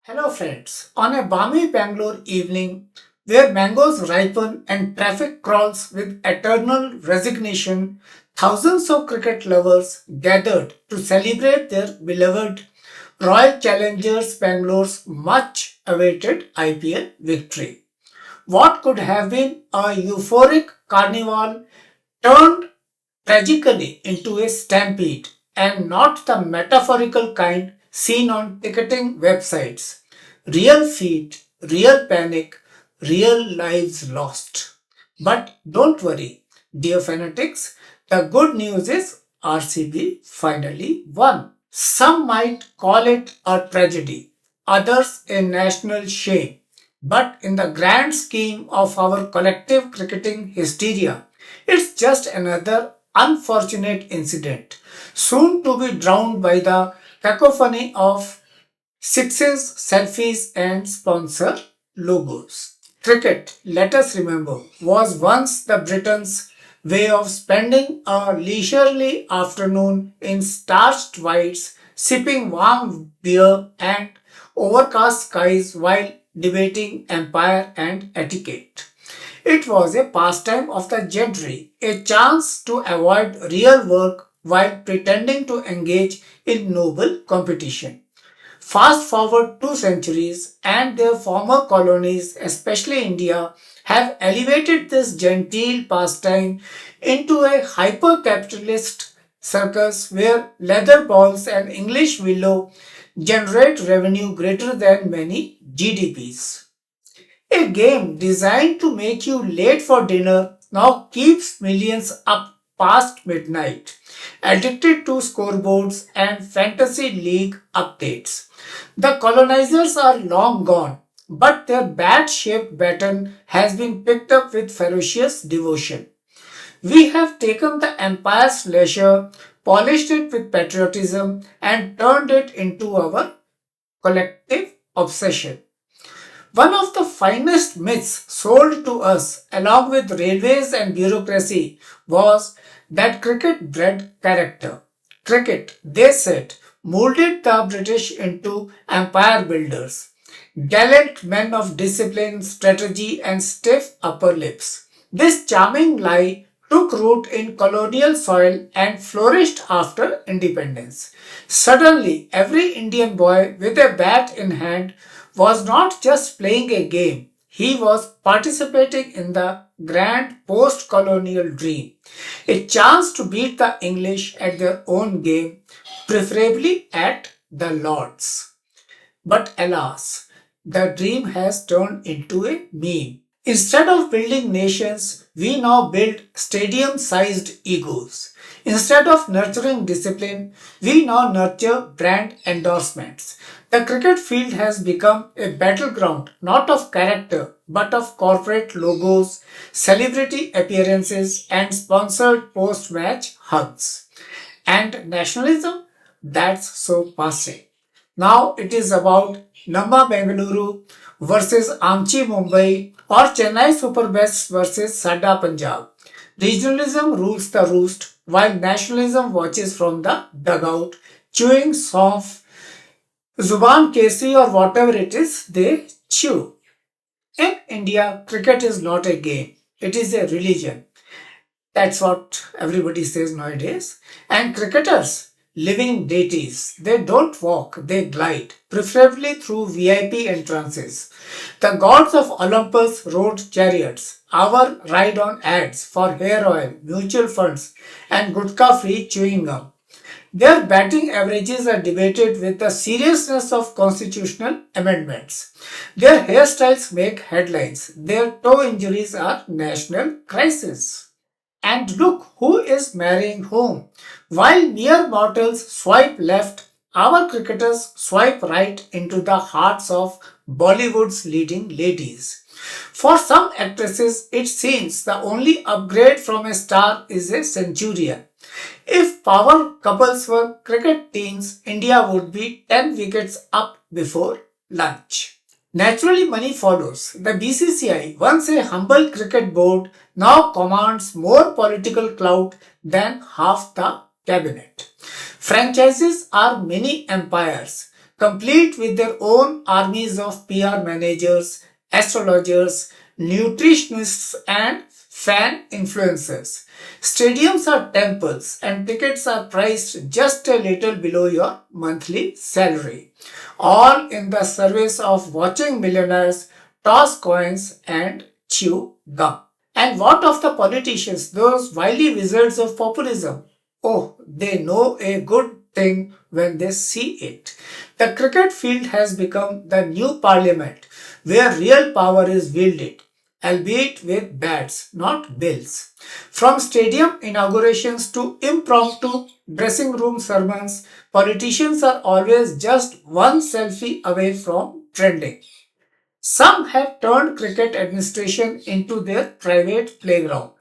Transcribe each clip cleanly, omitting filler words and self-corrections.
Hello friends, on a balmy Bangalore evening where mangoes ripen and traffic crawls with eternal resignation, thousands of cricket lovers gathered to celebrate their beloved Royal Challengers Bangalore's much awaited IPL victory. What could have been a euphoric carnival turned tragically into a stampede, and not the metaphorical kind seen on ticketing websites. Real feet, real panic, real lives lost. But don't worry, dear fanatics, the good news is RCB finally won. Some might call it a tragedy, others a national shame. But in the grand scheme of our collective cricketing hysteria, it's just another unfortunate incident, soon to be drowned by the cacophony of sixes, selfies, and sponsor logos. Cricket, let us remember, was once the Britons' way of spending a leisurely afternoon in starched whites, sipping warm beer and overcast skies while debating empire and etiquette. It was a pastime of the gentry, a chance to avoid real work while pretending to engage in noble competition. Fast forward 2 centuries, and their former colonies, especially India, have elevated this genteel pastime into a hyper capitalist circus where leather balls and English willow generate revenue greater than many GDPs. A game designed to make you late for dinner now keeps millions up past midnight, addicted to scoreboards and fantasy league updates. The colonizers are long gone, but their bat-shaped baton has been picked up with ferocious devotion. We have taken the empire's leisure, polished it with patriotism, and turned it into our collective obsession. One of the finest myths sold to us, along with railways and bureaucracy, was that cricket bred character. Cricket, they said, molded the British into empire builders, gallant men of discipline, strategy, and stiff upper lips. This charming lie took root in colonial soil and flourished after independence. Suddenly, every Indian boy with a bat in hand was not just playing a game, he was participating in the grand post-colonial dream. A chance to beat the English at their own game, preferably at the Lords. But alas, the dream has turned into a meme. Instead of building nations, we now build stadium-sized egos. Instead of nurturing discipline, we now nurture brand endorsements. The cricket field has become a battleground not of character but of corporate logos, celebrity appearances, and sponsored post-match hugs. And nationalism? That's so passe. Now it is about Namba Bengaluru versus Amchi Mumbai or Chennai Super Best versus Sada Punjab. Regionalism rules the roost while nationalism watches from the dugout, chewing soft Zuban Kesi or whatever it is they chew. In India, cricket is not a game, it is a religion. That's what everybody says nowadays. And cricketers, living deities, they don't walk, they glide, preferably through VIP entrances. The gods of Olympus rode chariots. Our ride on ads for hair oil, mutual funds, and gutka free chewing gum. Their batting averages are debated with the seriousness of constitutional amendments. Their hairstyles make headlines. Their toe injuries are national crisis. And look who is marrying whom. While mere mortals swipe left, our cricketers swipe right into the hearts of Bollywood's leading ladies. For some actresses, it seems the only upgrade from a star is a centurion. If power couples were cricket teams, India would be 10 wickets up before lunch. Naturally, money follows. The BCCI, once a humble cricket board, now commands more political clout than half the cabinet. Franchises are mini empires. complete with their own armies of PR managers, astrologers, nutritionists, and fan influencers. Stadiums are temples and tickets are priced just a little below your monthly salary, all in the service of watching millionaires toss coins and chew gum. And what of the politicians, those wily wizards of populism? Oh, they know a good thing when they see it. The cricket field has become the new parliament where real power is wielded, albeit with bats, not bills. From stadium inaugurations to impromptu dressing room sermons, politicians are always just one selfie away from trending. Some have turned cricket administration into their private playground,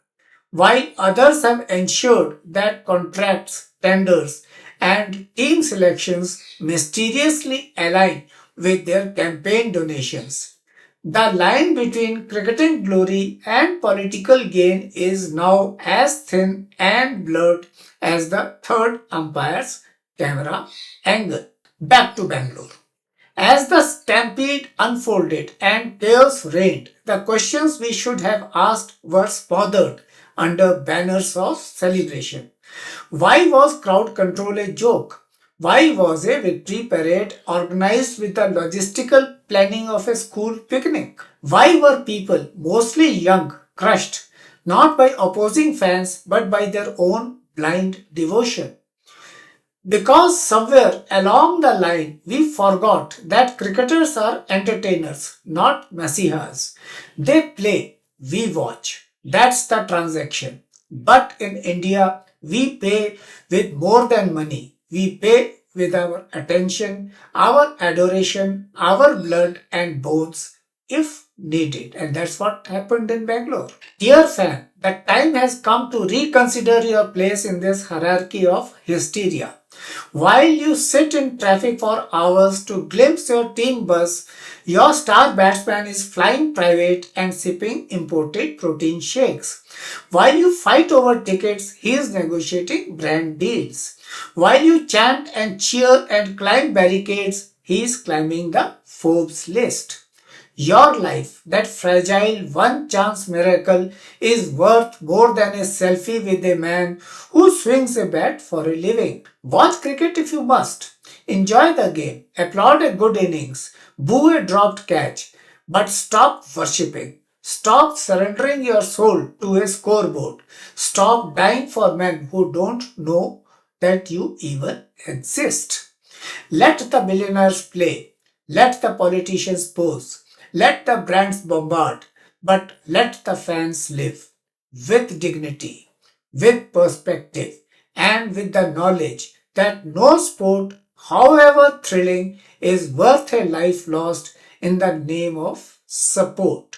while others have ensured that contracts, tenders, and team selections mysteriously align with their campaign donations. The line between cricketing glory and political gain is now as thin and blurred as the third umpire's camera angle. Back to Bangalore. As the stampede unfolded and chaos reigned, the questions we should have asked were smothered under banners of celebration. Why was crowd control a joke? Why was a victory parade organized with the logistical planning of a school picnic? Why were people, mostly young, crushed not by opposing fans but by their own blind devotion? Because somewhere along the line we forgot that cricketers are entertainers, not messiahs. They play, we watch. That's the transaction. But in India, we pay with more than money. We pay with our attention, our adoration, our blood and bones if needed. And that's what happened in Bangalore. Dear fan, the time has come to reconsider your place in this hierarchy of hysteria. While you sit in traffic for hours to glimpse your team bus, your star batsman is flying private and sipping imported protein shakes. While you fight over tickets, he is negotiating brand deals. While you chant and cheer and climb barricades, he is climbing the Forbes list. Your life, that fragile one chance miracle, is worth more than a selfie with a man who swings a bat for a living. Watch cricket if you must. Enjoy the game. Applaud a good innings. Boo a dropped catch. But stop worshipping. Stop surrendering your soul to a scoreboard. Stop dying for men who don't know that you even exist. Let the billionaires play. Let the politicians pose. Let the brands bombard, but let the fans live with dignity, with perspective, and with the knowledge that no sport, however thrilling, is worth a life lost in the name of support.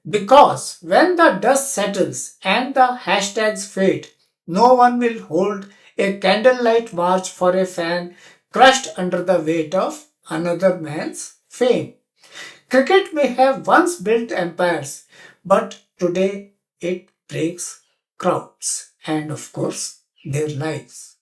Because when the dust settles and the hashtags fade, no one will hold a candlelight march for a fan crushed under the weight of another man's fame. Cricket may have once built empires, but today it breaks crowds and, of course, their lives.